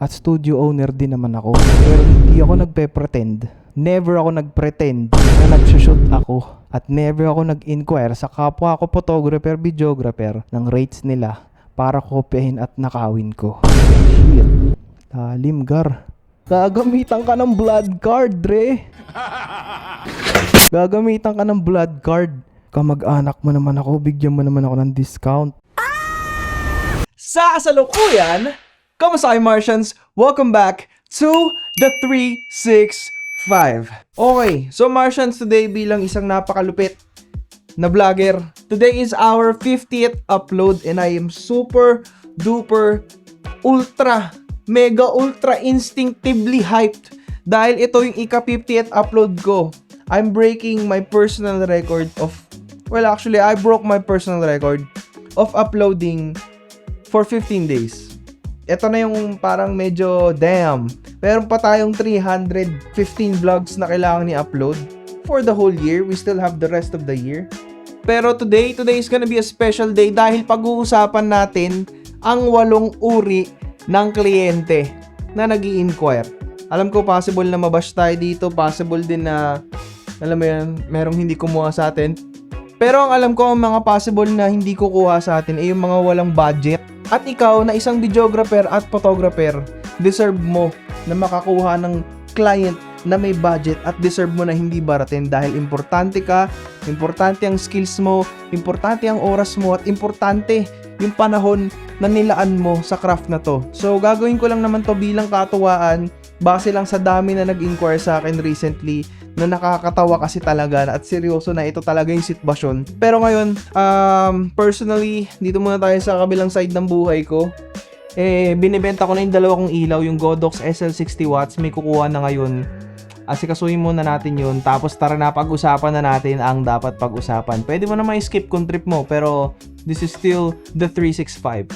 At studio owner din naman ako. Pero hindi ako nagpe-pretend. Never ako nagpretend na nagsushoot ako. At never ako nag-inquire sa kapwa ko photographer, videographer ng rates nila para kopyahin at nakawin ko. Shit. Talim, Gar. Gagamitan ka ng blood card, Dre. Gagamitan ka ng blood card. Kamag-anak mo naman ako, bigyan mo naman ako ng discount. Sa kasalukuyan, kamusta kayo Martians? Welcome back to the 365. Okay, so Martians, today bilang isang napakalupit na vlogger, today is our 50th upload and I am super duper ultra mega ultra instinctively hyped dahil ito yung ika 50th upload ko. I'm breaking my personal record of, well actually I broke my personal record of uploading for 15 days. Ito na yung parang medyo damn. Meron pa tayong 315 vlogs na kailangan ni-upload for the whole year. We still have the rest of the year. Pero today is gonna be a special day dahil pag-uusapan natin ang 8 uri ng kliyente na nag-i-inquire. Alam ko possible na mabash tayo dito, possible din na alam mo yan, merong hindi kumuha sa atin. Pero ang alam ko ang mga possible na hindi kukuha sa atin ay yung mga walang budget. At ikaw na isang videographer at photographer, deserve mo na makakuha ng client na may budget at deserve mo na hindi baratin dahil importante ka, importante ang skills mo, importante ang oras mo at importante yung panahon na nilaan mo sa craft na to. So gagawin ko lang naman to bilang katuwaan base lang sa dami na nag-inquire sa akin recently na nakakatawa kasi talaga at seryoso na ito talaga yung sitwasyon. Pero ngayon, personally, dito muna tayo sa kabilang side ng buhay ko. Binibenta ko na yung dalawa kong ilaw, yung Godox SL60 watts, may kukuha na ngayon. Asikasuhin muna natin yun, tapos tara na pag-usapan na natin ang dapat pag-usapan. Pwede mo na ma-skip kung trip mo, pero this is still the 365.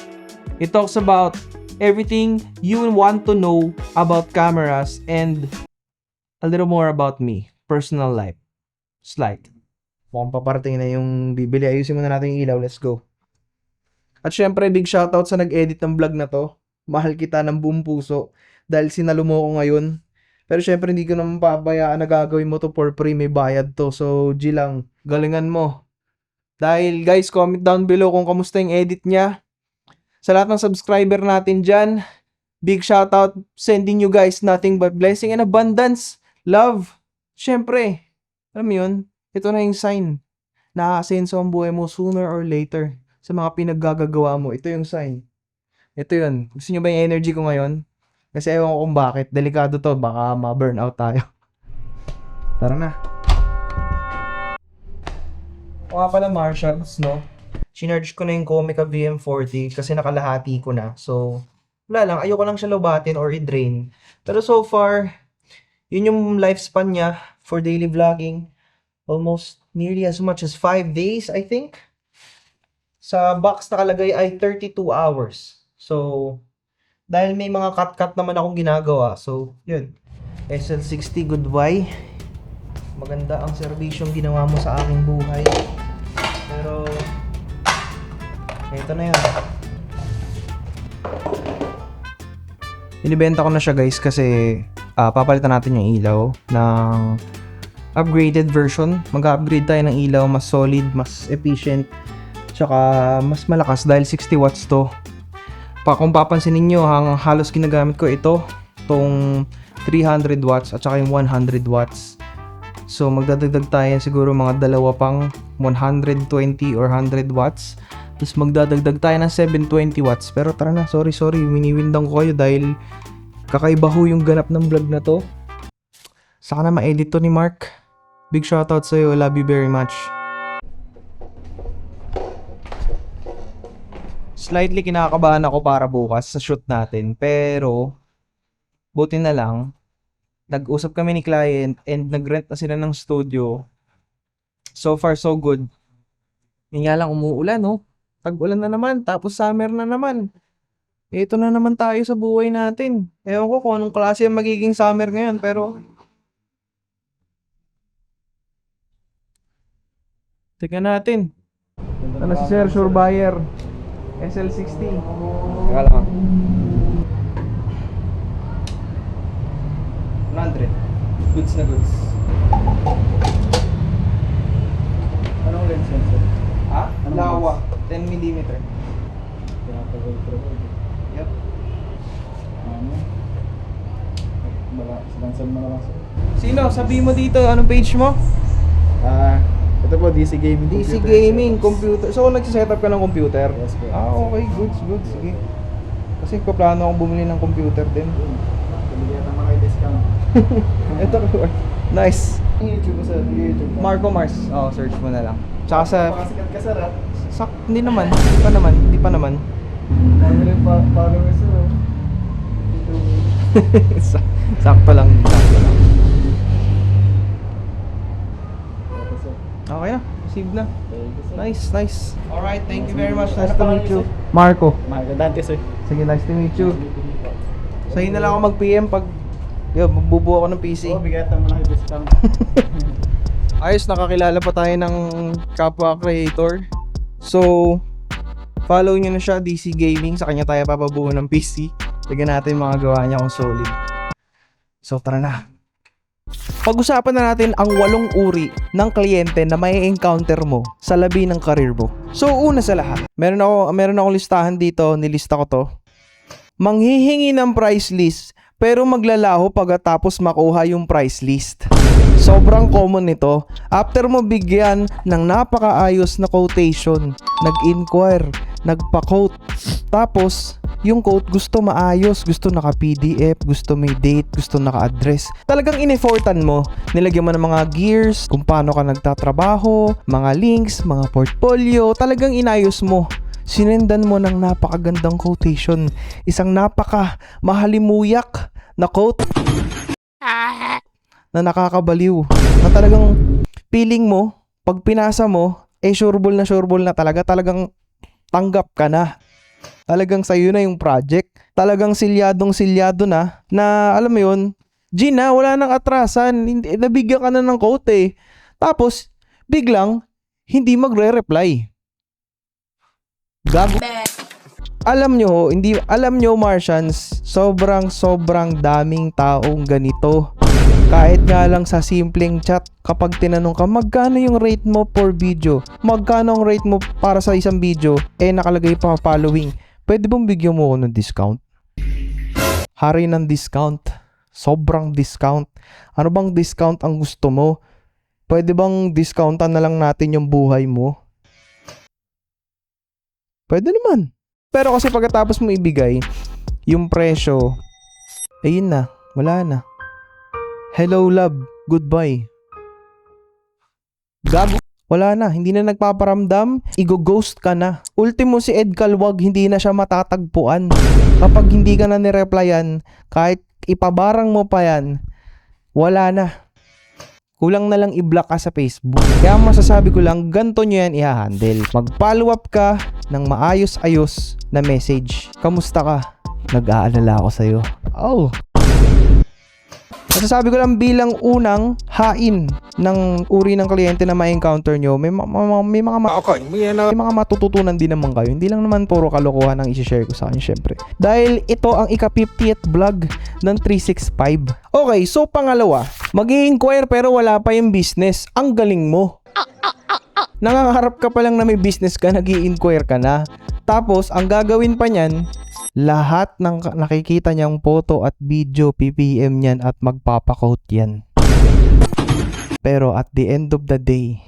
It talks about everything you want to know about cameras and a little more about me, personal life. Slide. Mukhang paparating na yung bibili. Ayusin muna natin yung ilaw. Let's go. At syempre, big shoutout sa nag-edit ng vlog na to. Mahal kita ng buong puso dahil sinalo mo ko ngayon. Pero syempre, hindi ko naman pabayaan na gagawin mo to for free. May bayad to. So, G lang. Galingan mo. Dahil, guys, comment down below kung kamusta yung edit niya. Sa lahat ng subscriber natin dyan, big shoutout. Sending you guys nothing but blessing and abundance. Love. Syempre, alam mo yun, ito na yung sign na aasenso ang buhay mo sooner or later sa mga pinaggagawa mo. Ito yung sign. Ito yun. Gusto nyo ba yung energy ko ngayon? Kasi ewan ko kung bakit. Delikado to. Baka ma-burnout tayo. Tara na. O nga pala Martians, no? Sinarge ko na yung Comica VM40 kasi nakalahati ko na. So, wala lang. Ayoko lang siya lobatin or i-drain. Pero so far, yun yung lifespan niya for daily vlogging. Almost nearly as much as 5 days, I think. Sa box nakalagay ay 32 hours. So, dahil may mga cut-cut naman akong ginagawa. So, yun. SL60, goodbye. Maganda ang serbisyong ginawa mo sa aking buhay. Pero, ito na yun. Inibenta ko na siya guys kasi papalitan natin yung ilaw ng upgraded version. Mag-upgrade tayo ng ilaw, mas solid, mas efficient, tsaka mas malakas dahil 60 watts to. Kung papansin niyo, halos ginagamit ko itong 300 watts at saka yung 100 watts. So magdadagdag tayo siguro mga dalawa pang 120 or 100 watts. Tapos magdadagdag tayo ng 720 watts. Pero tara na, sorry, winiwindang ko kayo dahil kakaiba ho yung ganap ng vlog na to. Saka na ma-edit to ni Mark. Big shoutout sa'yo. Love you very much. Slightly kinakabahan ako para bukas sa shoot natin. Pero, buti na lang, nag-usap kami ni client and nag-rent na sila ng studio. So far, so good. Yun nga lang, umuulan, no? Tag-ulan na naman, tapos summer na naman. Ito na naman tayo sa buhay natin. Ewan ko kung anong klase ang magiging summer ngayon, pero tignan natin. Ano si Sir Surveyor? SL60. Teka lang. Goods na goods. Anong lens yan, sir? Ha? Anong Lawa. 10mm. Kaya pag ultra wide. Yep. Ano? Silansal mo na lang, sir. Sino? Sabihin mo dito, anong page mo? Ito po, DC Gaming. DC Computer, Gaming, sir. computer. So, nagsiset up ka ng computer? Yes, po. Okay, goods, goods. Sige. Kasi paplano akong bumili ng computer din. Bigyan naman kayo discount. Ito, nice. Ang YouTube mo, sir. YouTube mo. Marco Mars. Oh, search mo na lang. Tsaka sa... Pakasikat ka, sir, ha? Hindi naman. Hindi pa naman. Hindi pa naman. Dami rin followers, sir, oh. Sakto lang. Sakto lang. Ito, sir. Okay na. Receive na. Thank you, sir. Nice, nice. Alright, thank you very much. Ano Nice to pangalan meet you. niyo, Marco. Marco Dante, sir. Sige, nice to meet you. Sa'yo na lang ako mag-PM pag... Yo, magbubuo ako ng PC. Oo, bigyan mo na kayo discount. Ayos, nakakilala pa tayo ng kapwa creator. So, follow nyo na siya, DC Gaming. Sa kanya tayo papabuo ng PC. Tignan natin mga gawa niya kung solid. So, tara na. Pag-usapan na natin ang 8 uri ng kliyente na may encounter mo sa labi ng career mo. So, una sa lahat, meron akong listahan dito, nilista ko to. Manghihingi ng price list pero maglalaho pagkatapos makuha yung price list. Sobrang common nito. After mo bigyan ng napakaayos na quotation, nag-inquire, nagpa-quote, tapos yung quote gusto maayos, gusto naka-PDF, gusto may date, gusto naka-address. Talagang in-effortan mo. Nilagyan mo ng mga gears, kung paano ka nagtatrabaho, mga links, mga portfolio. Talagang inayos mo. Sinendan mo ng napakagandang quotation. Isang napaka mahalimuyak na quote na nakakabaliw. Na talagang feeling mo, pag pinasa mo, sureball na talaga. Talagang tanggap ka na. Talagang sa'yo na yung project. Talagang silyadong-silyado na alam mo yun, Gina, wala nang atrasan. Hindi, nabigyan ka na ng quote eh. Tapos, biglang, hindi magre-reply. Gago. Alam nyo Martians, sobrang daming taong ganito. Kahit nga lang sa simpleng chat, kapag tinanong ka, magkano yung rate mo per video? Magkano ang rate mo para sa isang video? Nakalagay pa following. Pwede bang bigyan mo ako ng discount? Hari ng discount. Sobrang discount. Ano bang discount ang gusto mo? Pwede bang discountan na lang natin yung buhay mo? Pwede naman. Pero kasi pagkatapos mo ibigay, yung presyo, ayun na, wala na. Hello love, goodbye. Gago. Wala na, hindi na nagpaparamdam, i-ghost ka na. Ultimo si Ed Calwag, hindi na siya matatagpuan. Kapag hindi ka na nireplyan, kahit ipabarang mo pa yan, wala na. Kulang na lang i-block ka sa Facebook. Kaya masasabi ko lang, ganito nyo yan i-handle. Mag-follow up ka ng maayos-ayos na message. Kamusta ka? Nag-aalala ako sa'yo. Oh. Masasabi ko lang bilang unang hain ng uri ng kliyente na ma-encounter nyo, may mga matututunan din naman kayo. Hindi lang naman puro kalokohan ang isi-share ko sa kanya, syempre. Dahil ito ang ika-50th vlog ng 365. Okay, so pangalawa, mag-i-inquire pero wala pa yung business. Ang galing mo. Nangangarap ka pa lang na may business ka, nag-i-inquire ka na. Tapos, ang gagawin pa niyan, lahat ng nakikita niyang photo at video, PPM niyan at magpapakote yan. Pero at the end of the day,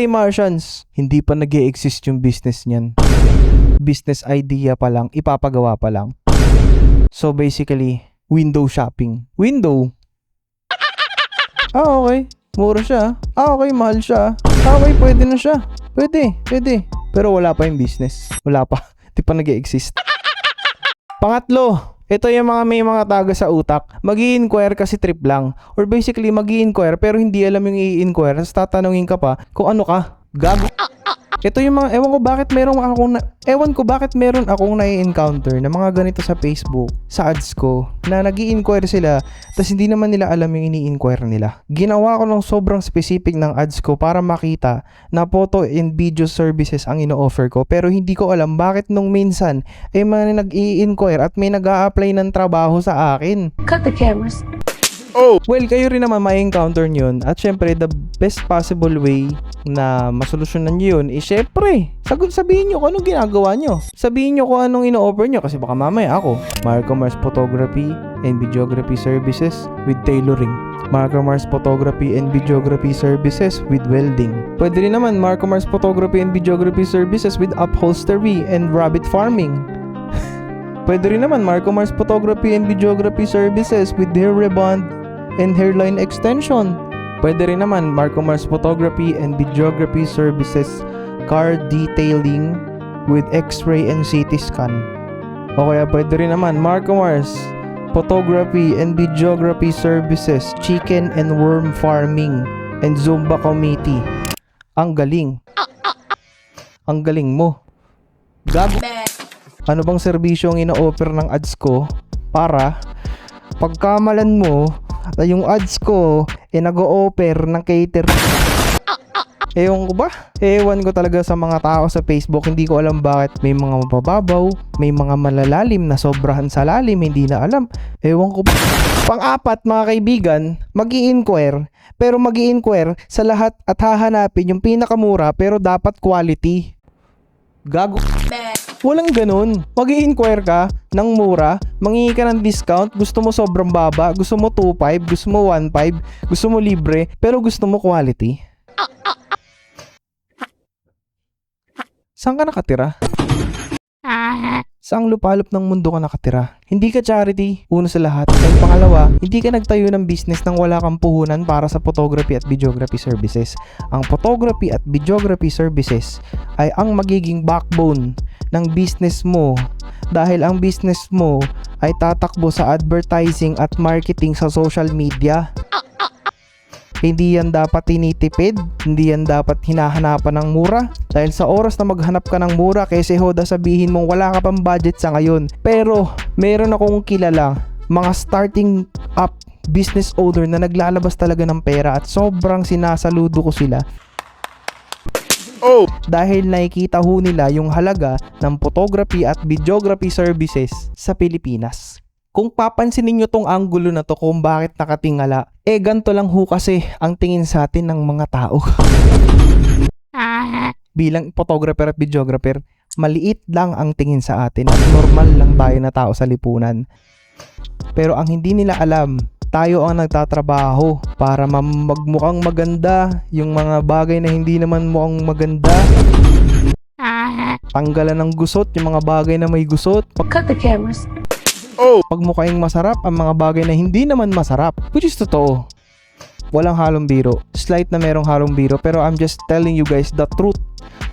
Martians, hindi pa nag-e-exist yung business niyan. Business idea pa lang, ipapagawa pa lang. So basically, window shopping. Window. Okay. Mura siya. Okay, mahal siya. Okay, pwede na siya. Pwede. Pero wala pa yung business. Wala pa. Di pa nag-e-exist. Pangatlo, ito yung may mga taga sa utak. Mag-i-inquire kasi trip lang. Or basically, mag-i-inquire pero hindi alam yung i-inquire. Tapos tatanungin ka pa kung ano ka. Gago. Ito yung mga, ewan ko bakit meron akong nai-encounter na mga ganito sa Facebook, sa ads ko, na nag-i-inquire sila, tas hindi naman nila alam yung ini-inquire nila. Ginawa ko ng sobrang specific ng ads ko para makita na photo and video services ang ino-offer ko, pero hindi ko alam bakit nung minsan, may nag-i-inquire at may nag-a-apply ng trabaho sa akin. Cut the cameras. Well, kayo rin naman ma-encounter nyo yun. At syempre, the best possible way na masolusyonan nyo yun is syempre, sabihin nyo kung anong ginagawa nyo. Sabihin nyo kung anong ino-offer nyo. Kasi baka mamaya ako, Marco Mars Photography and Videography Services with tailoring. Marco Mars Photography and Videography Services with welding. Pwede rin naman Marco Mars Photography and Videography Services with upholstery and rabbit farming. Pwede rin naman Marco Mars Photography and Videography Services with hair rebond and hairline extension. Pwede rin naman Marco Mars Photography and Videography Services car detailing with X-ray and CT scan. O kaya pwede rin naman Marco Mars Photography and Videography Services chicken and worm farming and Zumba committee. Ang galing. Ang galing mo. Gago. Ano bang serbisyo ang ino-offer ng ads ko para pagkamalan mo na yung ads ko nag-o-offer ng cater. Ewan ko ba? Ewan ko talaga sa mga tao sa Facebook. Hindi ko alam bakit may mga mabababaw, may mga malalalim na sobrahan sa lalim, hindi na alam. Ewan ko ba? Pang-apat mga kaibigan, mag-i-inquire. Pero mag-i-inquire sa lahat at hahanapin yung pinakamura pero dapat quality. Gago. Walang ganun. Mag-i-inquire ka ng mura, mangingi ka ng discount, gusto mo sobrang baba, gusto mo 2.5, gusto mo 1.5, gusto mo libre, pero gusto mo quality. Saan ka nakatira? Saang lupalop ng mundo ka nakatira? Hindi ka charity, una sa lahat. And pangalawa, hindi ka nagtayo ng business nang wala kang puhunan para sa photography at videography services. Ang photography at videography services ay ang magiging backbone ng business mo dahil ang business mo ay tatakbo sa advertising at marketing sa social media. Hindi yan dapat tinitipid, hindi yan dapat hinahanapan ng mura. Dahil sa oras na maghanap ka ng mura, kaysa hoda sabihin mong wala ka pang budget sa ngayon. Pero meron akong kilala, mga starting up business owner na naglalabas talaga ng pera at sobrang sinasaludo ko sila. Dahil nakikita ho nila yung halaga ng photography at videography services sa Pilipinas. Kung papansinin nyo tong angulo na to kung bakit nakatingala, ganito lang ho kasi ang tingin sa atin ng mga tao. Bilang photographer at videographer, maliit lang ang tingin sa atin at normal lang tayo na tao sa lipunan. Pero ang hindi nila alam, tayo ang nagtatrabaho para magmukhang maganda yung mga bagay na hindi naman mukhang maganda. Tanggalan ng gusot yung mga bagay na may gusot. Cut the cameras. Pagmukhaing masarap ang mga bagay na hindi naman masarap, which is totoo. Walang halong biro. Slight na merong halong biro, pero I'm just telling you guys the truth.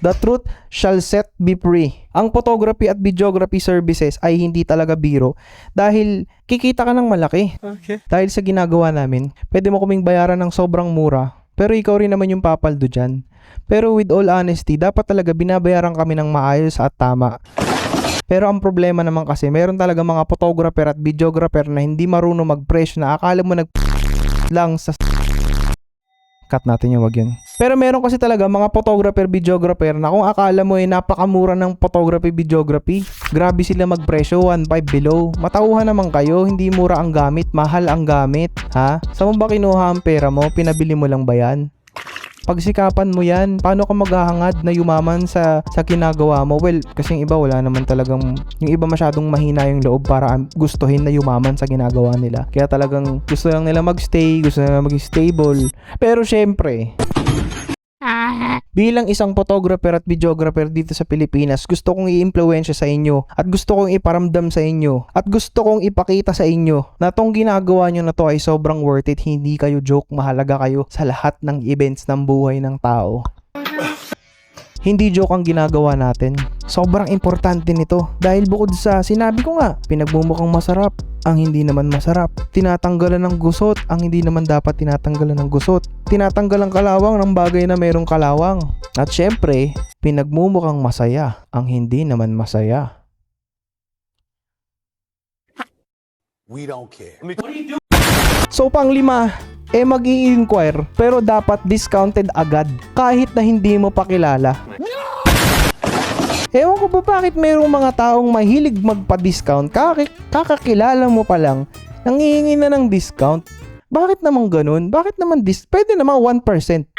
The truth shall set be free. Ang photography at videography services ay hindi talaga biro dahil kikita ka ng malaki. Okay. Dahil sa ginagawa namin, pwede mo kaming bayaran ng sobrang mura, pero ikaw rin naman yung papaldo dyan. Pero with all honesty, dapat talaga binabayaran kami ng maayos at tama. Pero ang problema naman kasi, mayroon talaga mga photographer at videographer na hindi marunong mag-presyo na akala mo lang sa cut natin yung wag yun. Pero meron kasi talaga mga photographer, videographer na kung akala mo napakamura ng photography, videography, grabe sila magpresyo, 1.5 below. Matauhan naman kayo, hindi mura ang gamit, mahal ang gamit. Ha? Saan mo ba kinuha ang pera mo? Pinabili mo lang ba yan? Pagsikapan mo yan, paano ka maghahangad na yumaman sa ginagawa mo? Well, kasi yung iba wala naman talagang, yung iba masyadong mahina yung loob para gustuhin na yumaman sa ginagawa nila. Kaya talagang gusto lang nila magstay, gusto nila maging stable. Pero syempre, bilang isang photographer at videographer dito sa Pilipinas, gusto kong i-impluwensya sa inyo at gusto kong iparamdam sa inyo at gusto kong ipakita sa inyo na tong ginagawa nyo na to ay sobrang worth it. Hindi kayo joke, mahalaga kayo sa lahat ng events ng buhay ng tao. Hindi joke ang ginagawa natin. Sobrang importante nito dahil bukod sa sinabi ko nga, pinagmumukhang masarap ang hindi naman masarap. Tinatanggalan ng gusot ang hindi naman dapat tinatanggalan ng gusot. Tinatanggalan kalawang ng bagay na mayroong kalawang. At syempre, pinagmumukhang masaya ang hindi naman masaya. We don't care. So panglima, mag-i-inquire pero dapat discounted agad kahit na hindi mo pa kilala. Ewan ko ba bakit mayroong mga taong mahilig magpa-discount kakakilala mo pa lang, nangihingi na ng discount. Bakit naman ganun? Bakit naman pwede naman 1%.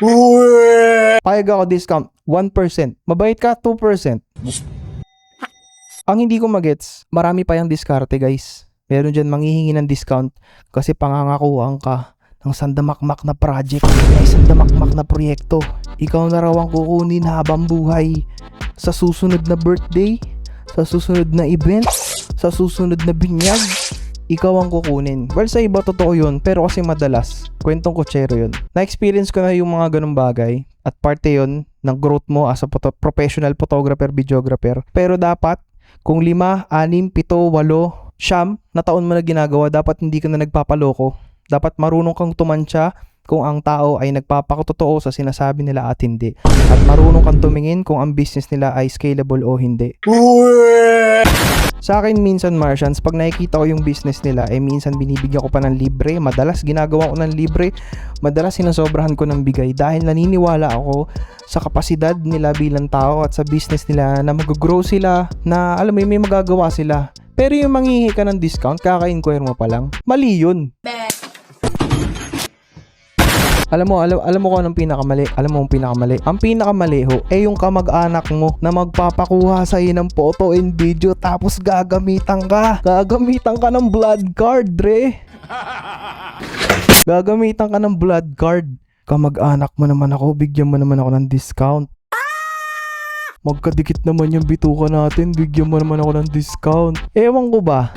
Payag ako discount, 1%. Mabait ka, 2%. Ang hindi ko magets, marami pa yung diskarte guys. Meron dyan manghihingi ng discount kasi pangangakuhan ka ng sandamakmak na project, may sandamakmak na proyekto. Ikaw na raw ang kukunin habang buhay. Sa susunod na birthday, sa susunod na event, sa susunod na binyag, ikaw ang kukunin. Well, sa iba totoo yun, pero kasi madalas, kwentong kutsero yun. Na-experience ko na yung mga ganung bagay at parte yun ng growth mo as a professional photographer, videographer. Pero dapat, kung 5, 6, 7, 8, 9 na taon mo na ginagawa, dapat hindi ka na nagpapaloko. Dapat marunong kang tumansya kung ang tao ay nagpapakatotoo sa sinasabi nila at hindi. At marunong kang tumingin kung ang business nila ay scalable o hindi. Sa akin minsan Martians, pag nakikita ko yung business nila, minsan binibigyan ko pa ng libre. Madalas ginagawa ko ng libre. Madalas sinasobrahan ko ng bigay dahil naniniwala ako sa kapasidad nila bilang tao at sa business nila na mag-grow sila, na alam mo may magagawa sila. Pero yung manghihingi ka ng discount, kaka-inquire mo pa lang, mali yun. Alam mo kung anong pinakamali? Alam mo ang pinakamali? Ang pinakamali ho, yung kamag-anak mo na magpapakuha sa'yo ng photo and video tapos gagamitan ka. Gagamitan ka ng blood card, re. Gagamitan ka ng blood card. Kamag-anak mo naman ako, bigyan mo naman ako ng discount. Magkadikit naman yung bituka natin, bigyan mo naman ako ng discount. Ewan ko ba,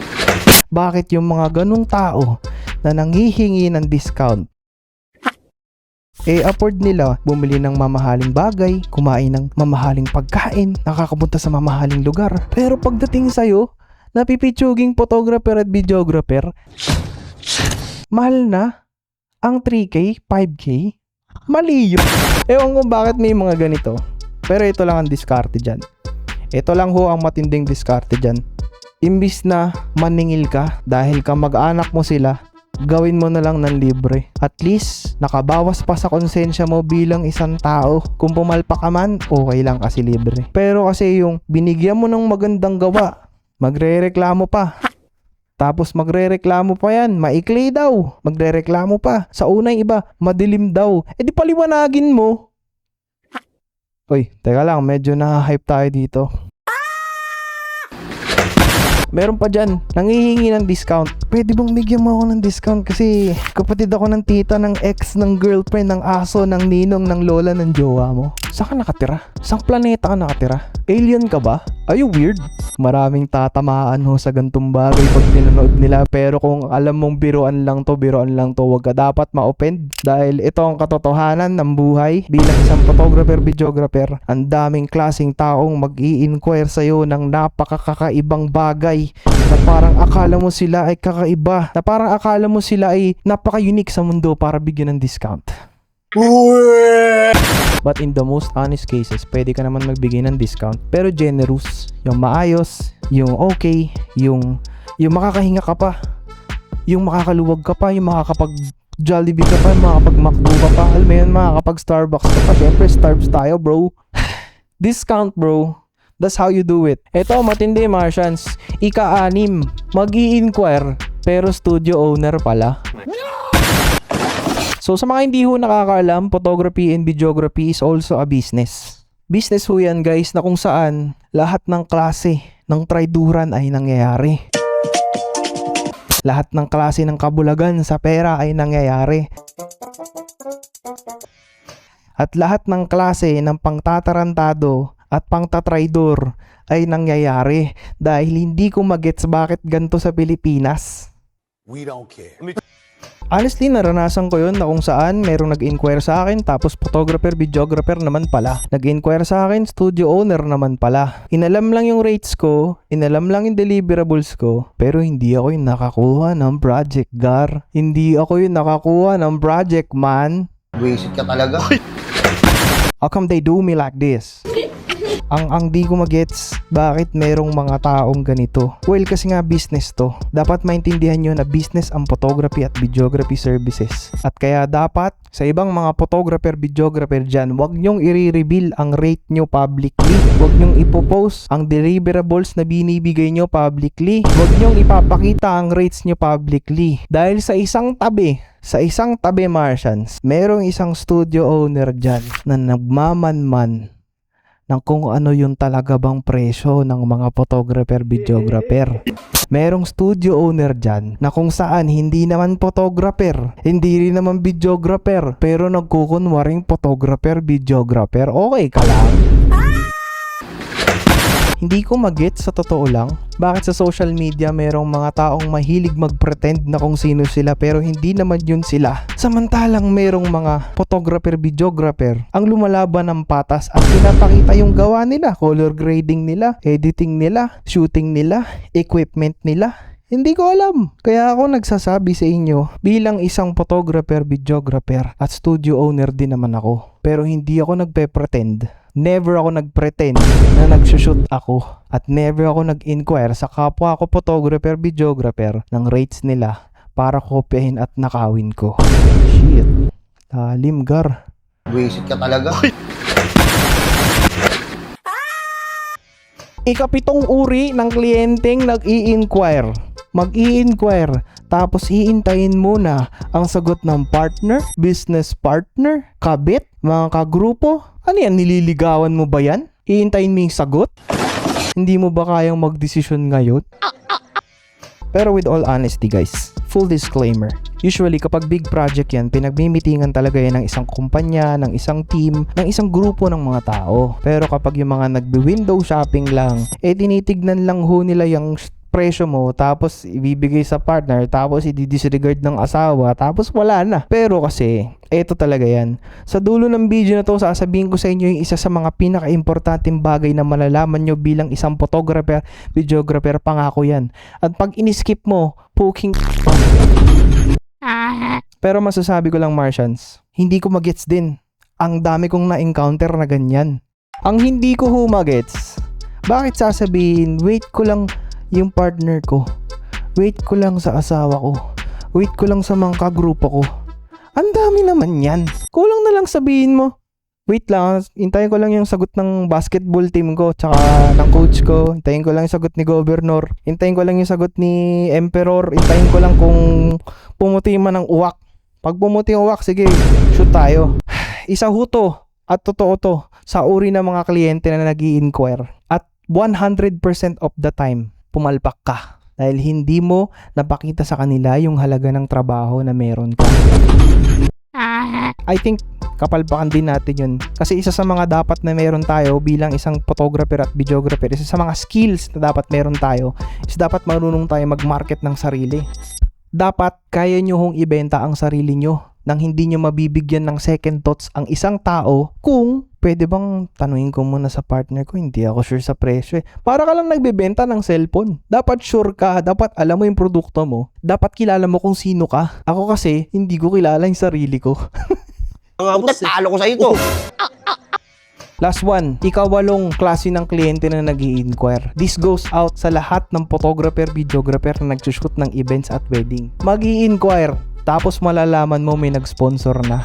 bakit yung mga ganung tao na nanghihingi ng discount, afford nila bumili ng mamahaling bagay, kumain ng mamahaling pagkain, nakakapunta sa mamahaling lugar. Pero pagdating sa'yo, napipitsuging photographer at videographer, mahal na ang 3K, 5K, mali yun. Ewan kung bakit may mga ganito. Pero ito lang ang diskarte dyan. Ito lang ho ang matinding diskarte dyan. Imbis na maningil ka dahil kamag-anak mo sila, gawin mo na lang ng libre. At least, nakabawas pa sa konsensya mo bilang isang tao. Kung pumalpak ka man, okay lang kasi libre. Pero kasi yung binigyan mo ng magandang gawa, magrereklamo pa. Tapos magrereklamo pa yan, maikli daw. Magrereklamo pa. Sa unay iba, madilim daw. Di paliwanagin mo. Uy, teka lang, medyo na-hype tayo dito. Meron pa dyan, nangihingi ng discount. Pwede bang bigyan mo ako ng discount kasi kapatid ako ng tita, ng ex, ng girlfriend, ng aso, ng ninong, ng lola, ng jowa mo. Saan ka nakatira? Saan planeta ka nakatira? Alien ka ba? Are you weird? Maraming tatamaan ho sa gantong bagay pag pinanood nila, pero kung alam mong biruan lang to, huwag ka dapat ma-offend dahil ito ang katotohanan ng buhay. Bilang isang photographer, videographer, ang daming klaseng taong mag-i-inquire sa'yo ng napakakaibang bagay na parang akala mo sila ay kakaiba, na parang akala mo sila ay napaka-unique sa mundo para bigyan ng discount. But in the most honest cases, pwede ka naman magbigay ng discount pero generous, yung maayos, yung okay, yung makakahinga ka pa, yung makakaluwag ka pa, yung makakapag Jollibee ka pa, makakapag-McDo ka pa, alam mo yun, makakapag-Starbucks ka pa. Syempre, Starbs tayo, bro. Discount, bro. That's how you do it. Eto, matindi, Martians. Ika-6, mag-i-inquire, pero studio owner pala. So, sa mga hindi ho nakakaalam, photography and videography is also a business. Business ho yan, guys, na kung saan lahat ng klase ng traiduran ay nangyayari. Lahat ng klase ng kabulagan sa pera ay nangyayari. At lahat ng klase ng pangtatarantado at pangtatraidor ay nangyayari dahil hindi ko magets bakit ganito sa Pilipinas. We don't care. Honestly, naranasan ko yun na kung saan merong nag-inquire sa akin tapos photographer, videographer naman pala. Nag-inquire sa akin, studio owner naman pala. Inalam lang yung rates ko, inalam lang yung deliverables ko, pero hindi ako yung nakakuha ng project, Gar. Hindi ako yung nakakuha ng project, man. Wisit ka talaga. How come they do me like this? Ang di ko magets, bakit merong mga taong ganito? Well, kasi nga business to. Dapat maintindihan nyo na business ang photography at videography services. At kaya dapat sa ibang mga photographer, videographer dyan, wag nyong i-reveal ang rate nyo publicly. Wag nyong ipopost ang deliverables na binibigay nyo publicly. Wag nyong ipapakita ang rates nyo publicly. Dahil sa isang tabi Martians, merong isang studio owner dyan na nagmamanman ng kung ano yung talaga bang presyo ng mga photographer, videographer. Merong studio owner dyan na kung saan hindi naman photographer, hindi rin naman videographer, pero nagkukunwaring photographer, videographer. Okay ka lang? Hindi ko magets sa totoo lang bakit sa social media merong mga taong mahilig mag-pretend na kung sino sila pero hindi naman yun sila. Samantalang merong mga photographer, videographer ang lumalaban ng patas at pinapakita yung gawa nila, color grading nila, editing nila, shooting nila, equipment nila. Hindi ko alam. Kaya ako nagsasabi sa inyo, bilang isang photographer, videographer at studio owner din naman ako. Pero hindi ako nagpe-pretend. Never ako nagpretend na nagsushoot ako at never ako nag-inquire sa kapwa ko photographer, videographer ng rates nila para kopyahin at nakawin ko. Shit. Lalim, Gar. Wisit ka talaga. Ikapitong uri ng kliyenteng nag-i-inquire. Mag-i-inquire tapos iintayin muna ang sagot ng partner, business partner, kabit, mga kagrupo. Ano yan, nililigawan mo ba yan? Iintayin mo yung sagot? Hindi mo ba kayang magdesisyon ngayon? Pero with all honesty guys, full disclaimer, usually kapag big project yan, pinagmimitingan talaga yan ng isang kumpanya, ng isang team, ng isang grupo ng mga tao. Pero kapag yung mga nagbe-window shopping lang, tinitignan lang ho nila yung presyo mo, tapos ibibigay sa partner, tapos i-disregard ng asawa, tapos wala na. Pero kasi, eto talaga yan. Sa dulo ng video na to, sasabihin ko sa inyo yung isa sa mga pinaka-importanting bagay na malalaman nyo bilang isang photographer, videographer, pangako yan. At pag in-skip mo, poking pero masasabi ko lang Martians, hindi ko magets din. Ang dami kong na-encounter na ganyan. Ang hindi ko humagets, bakit sasabihin, wait ko lang yung partner ko, wait ko lang sa asawa ko, wait ko lang sa mga kagrupo ko. Ang dami naman yan. Kulang na lang sabihin mo, wait lang, hintayin ko lang yung sagot ng basketball team ko tsaka ng coach ko, hintayin ko lang yung sagot ni governor, hintayin ko lang yung sagot ni emperor, hintayin ko lang kung pumuti man ng uwak. Pag pumuti ang uwak, sige, shoot tayo. Isa ho to, at totoo to, sa uri ng mga kliyente na nag-i-inquire. At 100% of the time, pumalpak ka dahil hindi mo napakita sa kanila yung halaga ng trabaho na meron ka. I think kapalpakan din natin yun kasi isa sa mga dapat na meron tayo bilang isang photographer at videographer, isa sa mga skills na dapat meron tayo is dapat marunong tayo mag-market ng sarili. Dapat kaya nyo hong ibenta ang sarili nyo nang hindi nyo mabibigyan ng second thoughts ang isang tao kung pwede bang tanungin ko muna sa partner ko, hindi ako sure sa presyo. Para ka lang nagbebenta ng cellphone. Dapat sure ka, dapat alam mo yung produkto mo, dapat kilala mo kung sino ka. Ako kasi, hindi ko kilala yung sarili ko. Talo ko sa ito. Last one, ikawalong klase ng kliyente na nag-i-inquire. This goes out sa lahat ng photographer, videographer na nagsushoot ng events at wedding. Mag-i-inquire, tapos malalaman mo may nag-sponsor na.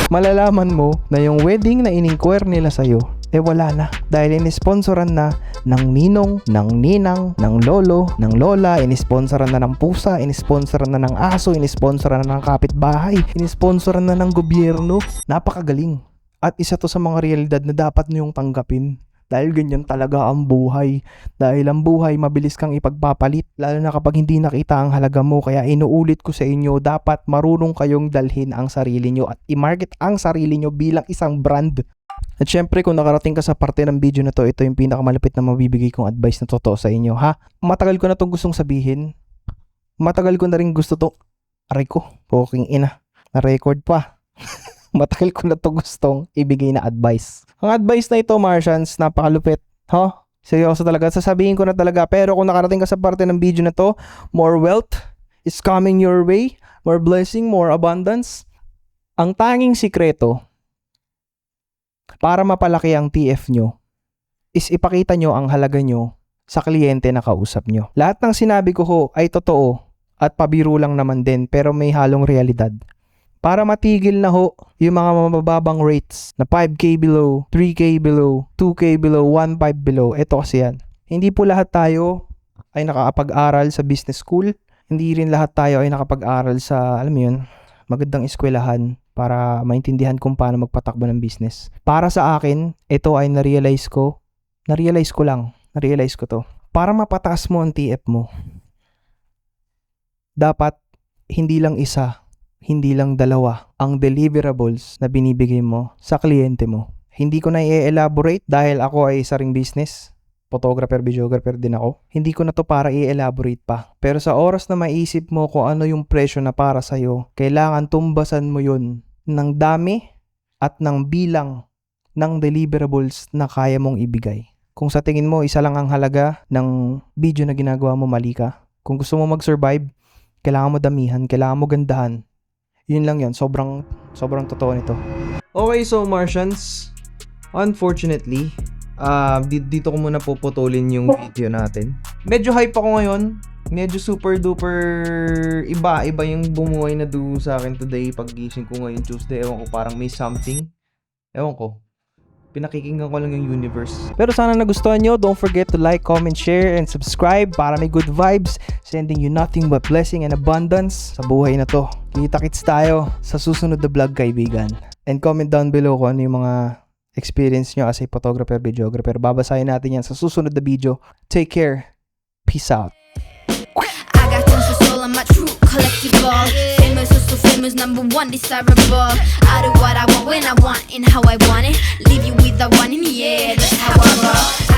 Malalaman mo na yung wedding na in-inquire nila sa'yo, wala na. Dahil in-sponsoran na ng ninong, ng ninang, ng lolo, ng lola, in-sponsoran na ng pusa, in-sponsoran na ng aso, in-sponsoran na ng kapitbahay, in-sponsoran na ng gobyerno. Napakagaling. At isa to sa mga realidad na dapat niyong tanggapin. Dahil ganyan talaga ang buhay. Dahil ang buhay, mabilis kang ipagpapalit. Lalo na kapag hindi nakita ang halaga mo. Kaya inuulit ko sa inyo, dapat marunong kayong dalhin ang sarili nyo at i-market ang sarili nyo bilang isang brand. At syempre, kung nakarating ka sa parte ng video na to, ito yung pinakamalapit na mabibigay kong advice na totoo sa inyo, ha? Matagal ko na itong gustong sabihin. Matagal ko na rin gusto to. Aray ko, poking ina. Na-record pa. Matagal ko na to gustong ibigay na advice. Ang advice na ito, Martians, napakalupit. Ha? Seryoso talaga. Sasabihin ko na talaga. Pero kung nakarating ka sa parte ng video na to, more wealth is coming your way. More blessing, more abundance. Ang tanging sikreto para mapalaki ang TF nyo is ipakita nyo ang halaga nyo sa kliyente na kausap nyo. Lahat ng sinabi ko ho ay totoo at pabiro lang naman din pero may halong realidad. Para matigil na ho yung mga mababang rates na 5K below, 3K below, 2K below, 1.5 below. Ito kasi yan. Hindi po lahat tayo ay nakakapag-aral sa business school. Hindi rin lahat tayo ay nakapag-aral sa, alam mo yun, magandang eskwelahan para maintindihan kung paano magpatakbo ng business. Para sa akin, ito ay na-realize ko to. Para mapataas mo ang TF mo, dapat hindi lang isa, hindi lang dalawa ang deliverables na binibigay mo sa kliyente mo. Hindi ko na i-elaborate dahil ako ay isa ring business. Photographer, videographer din ako. Hindi ko na to para i-elaborate pa. Pero sa oras na maisip mo kung ano yung presyo na para sa'yo, kailangan tumbasan mo yun ng dami at ng bilang ng deliverables na kaya mong ibigay. Kung sa tingin mo, isa lang ang halaga ng video na ginagawa mo, mali ka. Kung gusto mo mag-survive, kailangan mo damihan, kailangan mo gandahan. Yun lang yun. Sobrang totoo nito. Okay, so Martians, unfortunately, dito ko muna puputulin yung video natin. Medyo hype ako ngayon. Medyo super duper iba yung bumuhay na do sa akin today. Paggising ko ngayon Tuesday, ewan ko, parang may something. Ewan ko. Pinakikinggan ko lang yung universe. Pero sana nagustuhan nyo. Don't forget to like, comment, share, and subscribe para may good vibes. Sending you nothing but blessing and abundance sa buhay na to. Kita-kits tayo sa susunod na vlog, kaibigan. And comment down below kung ano yung mga experience nyo as a photographer, videographer. Babasahin natin yan sa susunod na video. Take care. Peace out. I got tons of soul on my true collectible. Famous, so famous, number one desirable. I do what I want when I want and how I want it. Leave you with the one in the air. That's how I roll.